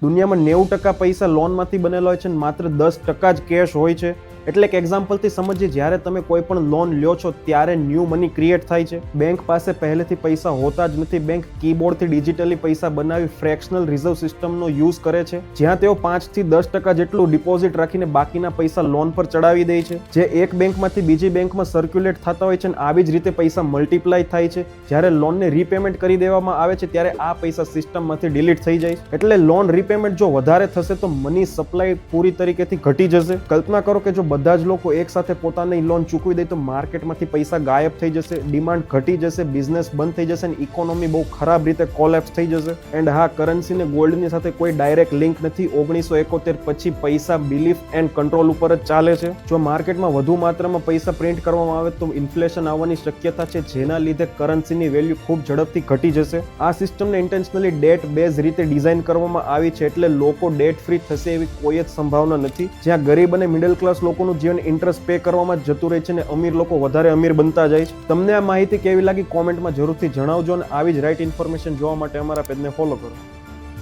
દુનિયામાં 90% પૈસા લોનમાંથી બનેલા હોય છે અને માત્ર 10% જ કેશ હોય છે. એટલે કે એક્ઝામ્પલથી સમજીએ, જ્યારે તમે કોઈ પણ લોન લ્યો છો ત્યારે ન્યૂ મની ક્રિએટ થાય છે. બેંક પાસે પહેલેથી પૈસા હોતા જ નથી. બેંક કીબોર્ડથી ડિજિટલી પૈસા બનાવી ફ્રેક્શનલ રિઝર્વ સિસ્ટમનો યુઝ કરે છે, જ્યાં તેઓ 5 થી 10% જેટલું ડિપોઝિટ રાખીને બાકીના પૈસા લોન પર ચડાવી દે છે, જે એક બેંકમાંથી બીજી બેંકમાં સર્ક્યુલેટ થતા હોય છે અને આવી જ રીતે પૈસા મલ્ટીપ્લાય થાય છે. જ્યારે લોનને રીપેમેન્ટ કરી દેવામાં આવે છે ત્યારે આ પૈસા સિસ્ટમમાંથી ડિલીટ થઈ જાય છે. એટલે લોન રીપેમેન્ટ જો વધારે થશે તો મની સપ્લાય પૂરી તરીકેથી ઘટી જશે. કલ્પના કરો કે જો બધા જ લોકો એક સાથે પોતાની લોન ચૂકવી દે તો માર્કેટમાંથી પૈસા ગાયબ થઈ જશે, ડિમાન્ડ ઘટી જશે, બિઝનેસ બંધ થઈ જશે અને ઇકોનોમી બહુ ખરાબ રીતે કોલેપ્સ થઈ જશે. એન્ડ હા, કરન્સીને ગોલ્ડની સાથે કોઈ ડાયરેક્ટ લિંક નથી. 1971 પછી પૈસા બિલીફ એન્ડ કંટ્રોલ ઉપર જ ચાલે છે. જો માર્કેટમાં વધુ માત્રામાં પૈસા પ્રિન્ટ કરવામાં આવે તો ઇન્ફ્લેશન આવવાની શક્યતા છે, જેના લીધે કરન્સીની વેલ્યુ ખૂબ ઝડપથી ઘટી જશે. આ સિસ્ટમને ઇન્ટેન્શનલી ડેટ બેઝ રીતે ડિઝાઇન કરવામાં આવી છે, એટલે લોકો ડેટ ફ્રી થશે એવી કોઈ જ સંભાવના નથી. જ્યાં ગરીબ અને મિડલ ક્લાસ લોકોનું જીવન ઇન્ટરેસ્ટ પે કરવામાં જ જતું રહે છે અને અમીર લોકો વધારે અમીર બનતા જાય છે. તમને આ માહિતી કેવી લાગી કોમેન્ટમાં જરૂરથી જણાવજો અને આવી જ રાઈટ ઇન્ફોર્મેશન જોવા માટે અમારા પેજને ફોલો કરો.